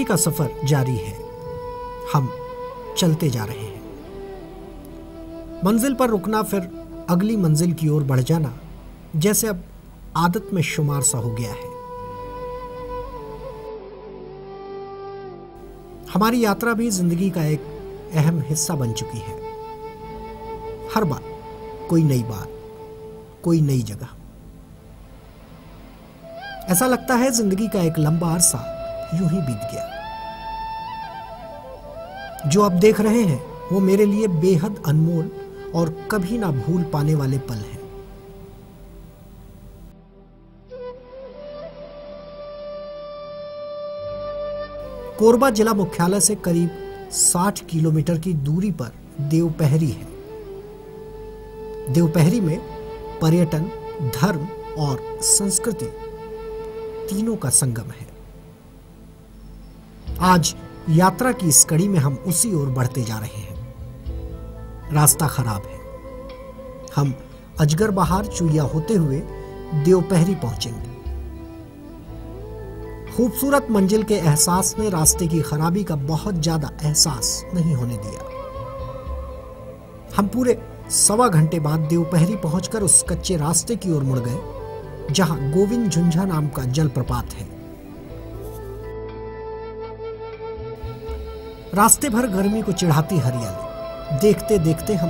का सफर जारी है। हम चलते जा रहे हैं। मंजिल पर रुकना, फिर अगली मंजिल की ओर बढ़ जाना जैसे अब आदत में शुमार सा हो गया है। हमारी यात्रा भी जिंदगी का एक अहम हिस्सा बन चुकी है। हर बार कोई नई बात, कोई नई जगह। ऐसा लगता है जिंदगी का एक लंबा अरसा यूं ही बीत गया। जो आप देख रहे हैं वो मेरे लिए बेहद अनमोल और कभी ना भूल पाने वाले पल हैं। कोरबा जिला मुख्यालय से करीब 60 किलोमीटर की दूरी पर देवपहरी है। देवपहरी में पर्यटन, धर्म और संस्कृति तीनों का संगम है। आज यात्रा की इस कड़ी में हम उसी ओर बढ़ते जा रहे हैं। रास्ता खराब है। हम अजगर बहार चुइया होते हुए देवपहरी पहुंचेंगे। खूबसूरत मंजिल के एहसास ने रास्ते की खराबी का बहुत ज्यादा एहसास नहीं होने दिया। हम पूरे 1.25 घंटे बाद देवपहरी पहुंचकर उस कच्चे रास्ते की ओर मुड़ गए जहां गोविंद झुंझा नाम का जलप्रपात है। रास्ते भर गर्मी को चिढ़ाती हरियाली देखते देखते हम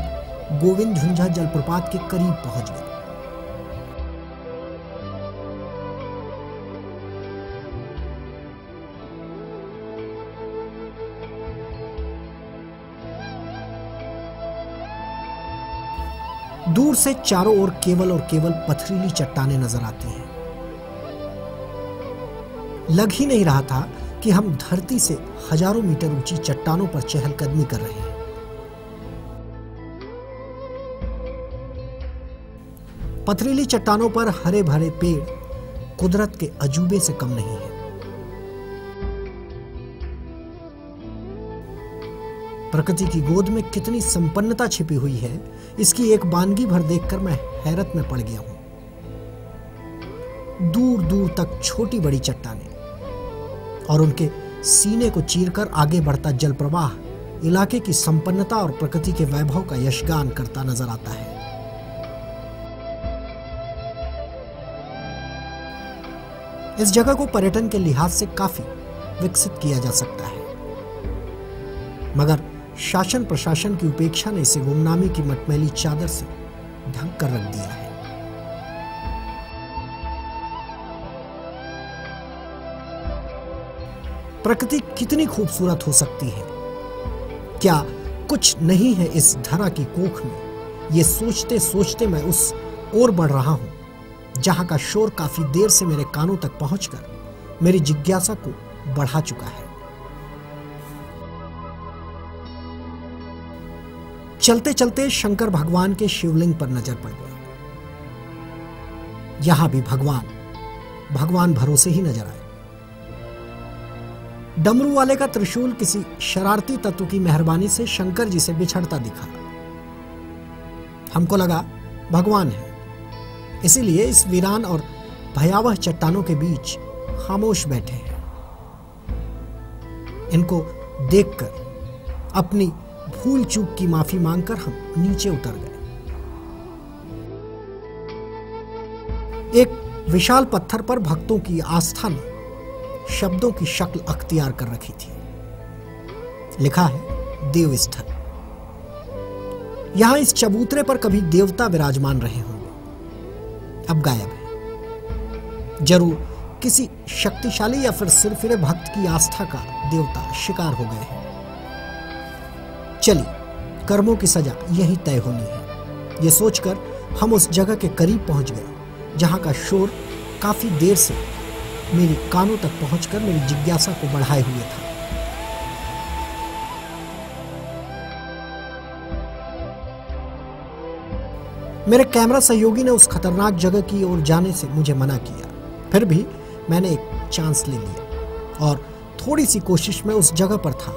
गोविंद झुंझा जलप्रपात के करीब पहुंच गए। दूर से चारों ओर केवल और केवल पथरीली चट्टानें नजर आती हैं। लग ही नहीं रहा था कि हम धरती से हजारों मीटर ऊंची चट्टानों पर चहलकदमी कर रहे हैं। पथरीली चट्टानों पर हरे भरे पेड़ कुदरत के अजूबे से कम नहीं है। प्रकृति की गोद में कितनी संपन्नता छिपी हुई है, इसकी एक वानगी भर देखकर मैं हैरत में पड़ गया हूं। दूर दूर तक छोटी बड़ी चट्टानें और उनके सीने को चीरकर आगे बढ़ता जल प्रवाह इलाके की संपन्नता और प्रकृति के वैभव का यशगान करता नजर आता है। इस जगह को पर्यटन के लिहाज से काफी विकसित किया जा सकता है, मगर शासन प्रशासन की उपेक्षा ने इसे गुमनामी की मटमैली चादर से ढक कर रख दिया है। प्रकृति कितनी खूबसूरत हो सकती है, क्या कुछ नहीं है इस धरा की कोख में? ये सोचते सोचते मैं उस ओर बढ़ रहा हूं जहां का शोर काफी देर से मेरे कानों तक पहुंचकर मेरी जिज्ञासा को बढ़ा चुका है। चलते चलते शंकर भगवान के शिवलिंग पर नजर पड़ गई। यहां भी भगवान भरोसे ही नजर आए। डमरू वाले का त्रिशूल किसी शरारती तत्व की मेहरबानी से शंकर जी से बिछड़ता दिखा। हमको लगा भगवान है, इसीलिए इस वीरान और भयावह चट्टानों के बीच खामोश बैठे हैं। इनको देखकर अपनी भूल चूक की माफी मांगकर हम नीचे उतर गए। एक विशाल पत्थर पर भक्तों की आस्था ने शब्दों की शक्ल अख्तियार कर रखी थी। लिखा है देव स्थल। यहां इस चबूतरे पर कभी देवता विराजमान रहे होंगे, अब गायब है। जरूर किसी शक्तिशाली या फिर सिरफिरे भक्त की आस्था का देवता शिकार हो गए हैं। चलिए, कर्मों की सजा यही तय होनी है। यह सोचकर हम उस जगह के करीब पहुंच गए जहां का शोर काफी देर से मेरे कानों तक पहुंचकर मेरी जिज्ञासा को बढ़ाए हुए था। मेरे कैमरा सहयोगी ने उस खतरनाक जगह की ओर जाने से मुझे मना किया। फिर भी मैंने एक चांस ले लिया और थोड़ी सी कोशिश में उस जगह पर था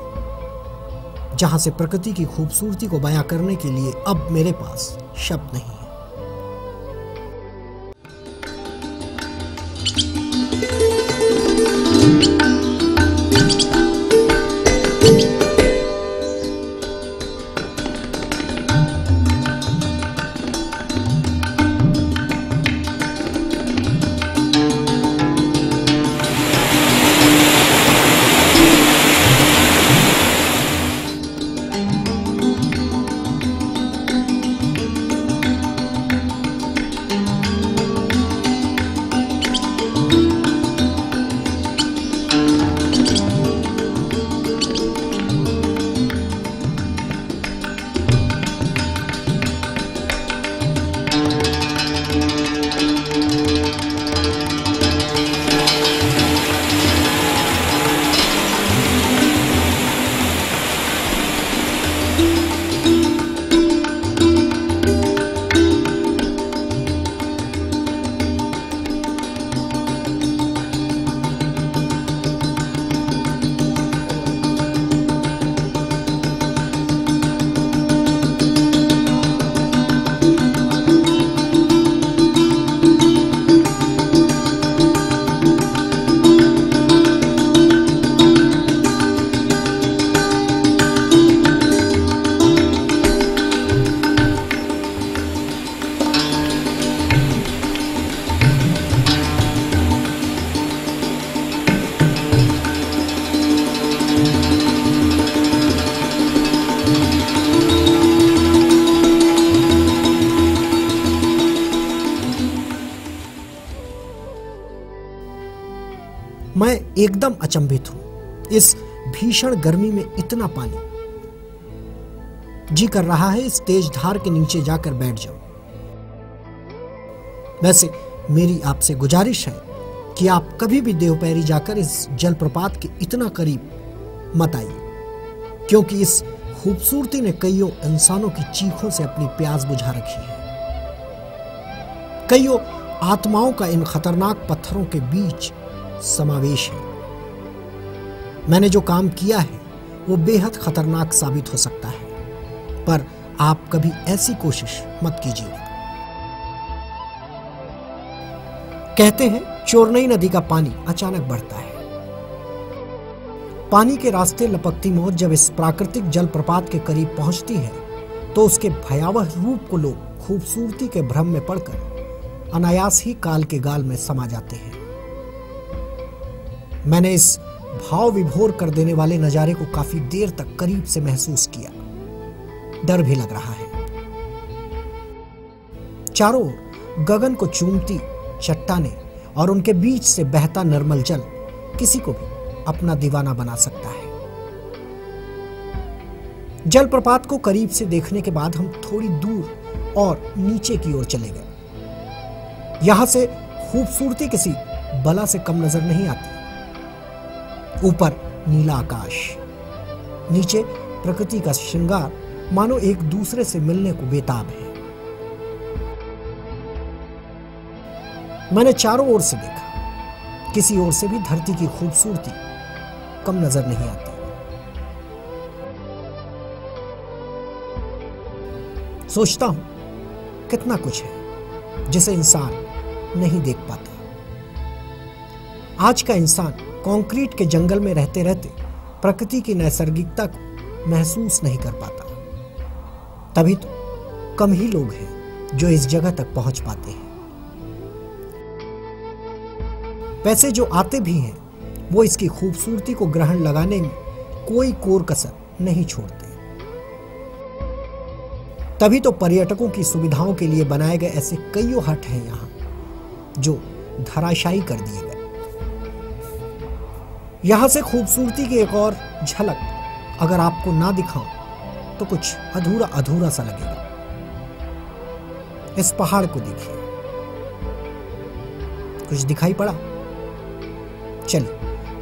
जहां से प्रकृति की खूबसूरती को बयां करने के लिए अब मेरे पास शब्द नहीं है। मैं एकदम अचंभित हूं। इस भीषण गर्मी में इतना पानी, जी कर रहा है इस तेज धार के नीचे जाकर बैठ जाऊं। वैसे मेरी आपसे गुजारिश है कि आप कभी भी देवपैरी जाकर इस जलप्रपात के इतना करीब मत आइए, क्योंकि इस खूबसूरती ने कईयों इंसानों की चीखों से अपनी प्यास बुझा रखी है। कईयों आत्माओं का इन खतरनाक पत्थरों के बीच समावेश है। मैंने जो काम किया है वो बेहद खतरनाक साबित हो सकता है, पर आप कभी ऐसी कोशिश मत कीजिएगा। कहते हैं चोरनई नदी का पानी अचानक बढ़ता है। पानी के रास्ते लपकती मौत जब इस प्राकृतिक जलप्रपात के करीब पहुंचती है तो उसके भयावह रूप को लोग खूबसूरती के भ्रम में पड़कर अनायास ही काल के गाल में समा जाते हैं। मैंने इस भाव विभोर कर देने वाले नजारे को काफी देर तक करीब से महसूस किया। डर भी लग रहा है। चारों ओर गगन को चूमती चट्टानें और उनके बीच से बहता निर्मल जल किसी को भी अपना दीवाना बना सकता है। जलप्रपात को करीब से देखने के बाद हम थोड़ी दूर और नीचे की ओर चले गए। यहां से खूबसूरती किसी बला से कम नजर नहीं आती। ऊपर नीला आकाश, नीचे प्रकृति का श्रृंगार मानो एक दूसरे से मिलने को बेताब है। मैंने चारों ओर से देखा, किसी ओर से भी धरती की खूबसूरती कम नजर नहीं आती। सोचता हूं कितना कुछ है जिसे इंसान नहीं देख पाता। आज का इंसान कंक्रीट के जंगल में रहते रहते प्रकृति की नैसर्गिकता को महसूस नहीं कर पाता। तभी तो कम ही लोग हैं जो इस जगह तक पहुंच पाते हैं। वैसे जो आते भी हैं वो इसकी खूबसूरती को ग्रहण लगाने में कोई कोर कसर नहीं छोड़ते। तभी तो पर्यटकों की सुविधाओं के लिए बनाए गए ऐसे कईयों हट हैं यहां जो धराशायी कर दिए गए। यहां से खूबसूरती की एक और झलक अगर आपको ना दिखाऊं तो कुछ अधूरा अधूरा सा लगेगा। इस पहाड़ को देखिए, कुछ दिखाई पड़ा? चलिए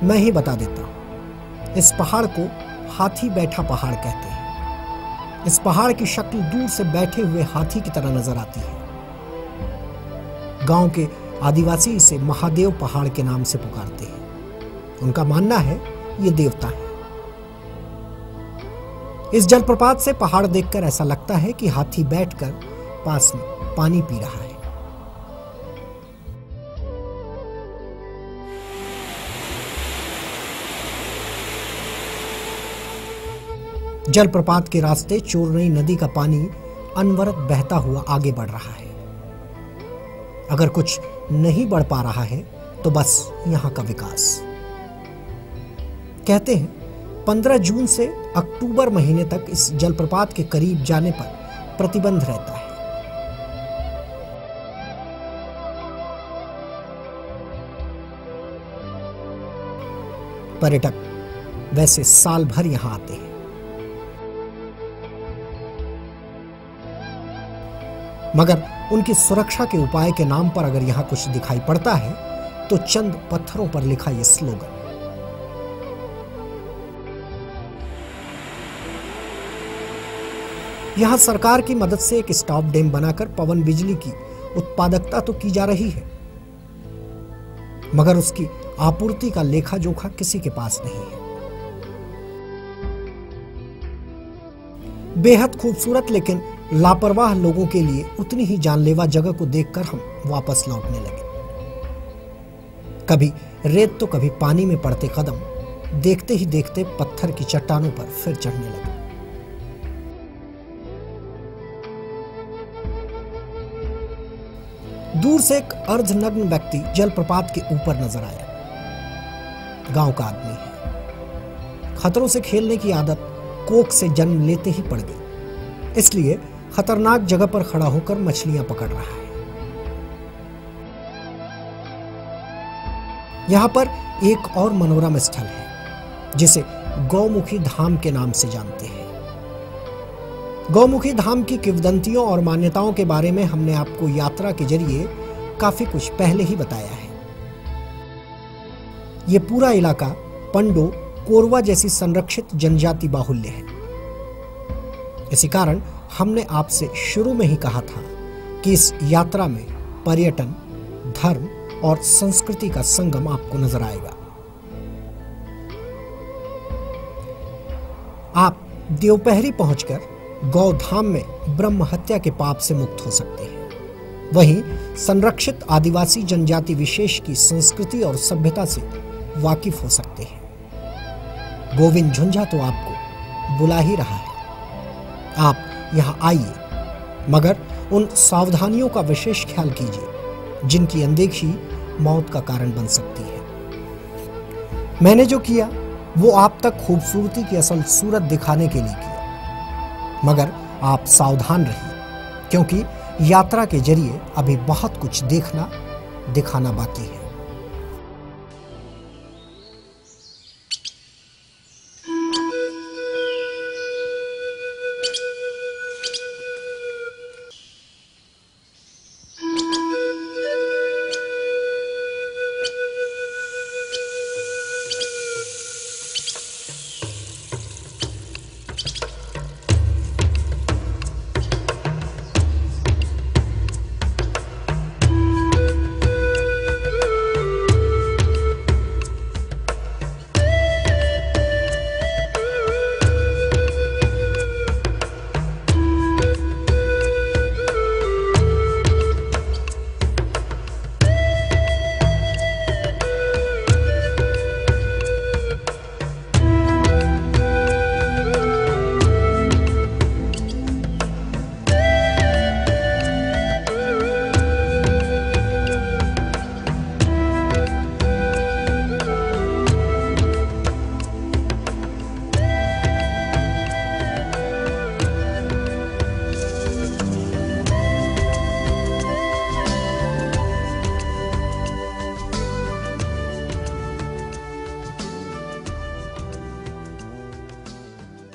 मैं ही बता देता हूं। इस पहाड़ को हाथी बैठा पहाड़ कहते हैं। इस पहाड़ की शक्ल दूर से बैठे हुए हाथी की तरह नजर आती है। गांव के आदिवासी इसे महादेव पहाड़ के नाम से पुकारते हैं। उनका मानना है ये देवता है। इस जलप्रपात से पहाड़ देखकर ऐसा लगता है कि हाथी बैठकर पास में पानी पी रहा है। जलप्रपात के रास्ते चोरनई नदी का पानी अनवरत बहता हुआ आगे बढ़ रहा है। अगर कुछ नहीं बढ़ पा रहा है तो बस यहां का विकास। कहते हैं 15 जून से अक्टूबर महीने तक इस जलप्रपात के करीब जाने पर प्रतिबंध रहता है। पर्यटक वैसे साल भर यहां आते हैं, मगर उनकी सुरक्षा के उपाय के नाम पर अगर यहां कुछ दिखाई पड़ता है तो चंद पत्थरों पर लिखा यह स्लोगन। यहां सरकार की मदद से एक स्टॉप डैम बनाकर पवन बिजली की उत्पादकता तो की जा रही है, मगर उसकी आपूर्ति का लेखा जोखा किसी के पास नहीं है। बेहद खूबसूरत लेकिन लापरवाह लोगों के लिए उतनी ही जानलेवा जगह को देखकर हम वापस लौटने लगे। कभी रेत तो कभी पानी में पड़ते कदम देखते ही देखते पत्थर की चट्टानों पर फिर चढ़ने लगे। दूर से एक अर्धनग्न व्यक्ति जलप्रपात के ऊपर नजर आया। गांव का आदमी है। खतरों से खेलने की आदत कोख से जन्म लेते ही पड़ गई, इसलिए खतरनाक जगह पर खड़ा होकर मछलियां पकड़ रहा है। यहाँ पर एक और मनोरम स्थल है जिसे गौमुखी धाम के नाम से जानते हैं। गौमुखी धाम की किंवदंतियों और मान्यताओं के बारे में हमने आपको यात्रा के जरिए काफी कुछ पहले ही बताया है। ये पूरा इलाका पंडो, कोरवा जैसी संरक्षित जनजाति बाहुल्य है। इसी कारण हमने आपसे शुरू में ही कहा था कि इस यात्रा में पर्यटन, धर्म और संस्कृति का संगम आपको नजर आएगा। आप देवपहरी पहुंचकर गौधाम में ब्रह्म हत्या के पाप से मुक्त हो सकते हैं। वहीं संरक्षित आदिवासी जनजाति विशेष की संस्कृति और सभ्यता से वाकिफ हो सकते हैं। गोविंद झुंझा तो आपको बुला ही रहा है। आप यहां आइए, मगर उन सावधानियों का विशेष ख्याल कीजिए जिनकी अनदेखी मौत का कारण बन सकती है। मैंने जो किया वो आप तक खूबसूरती की असल सूरत दिखाने के लिए किया, मगर आप सावधान रहिए क्योंकि यात्रा के जरिए अभी बहुत कुछ देखना, दिखाना बाकी है।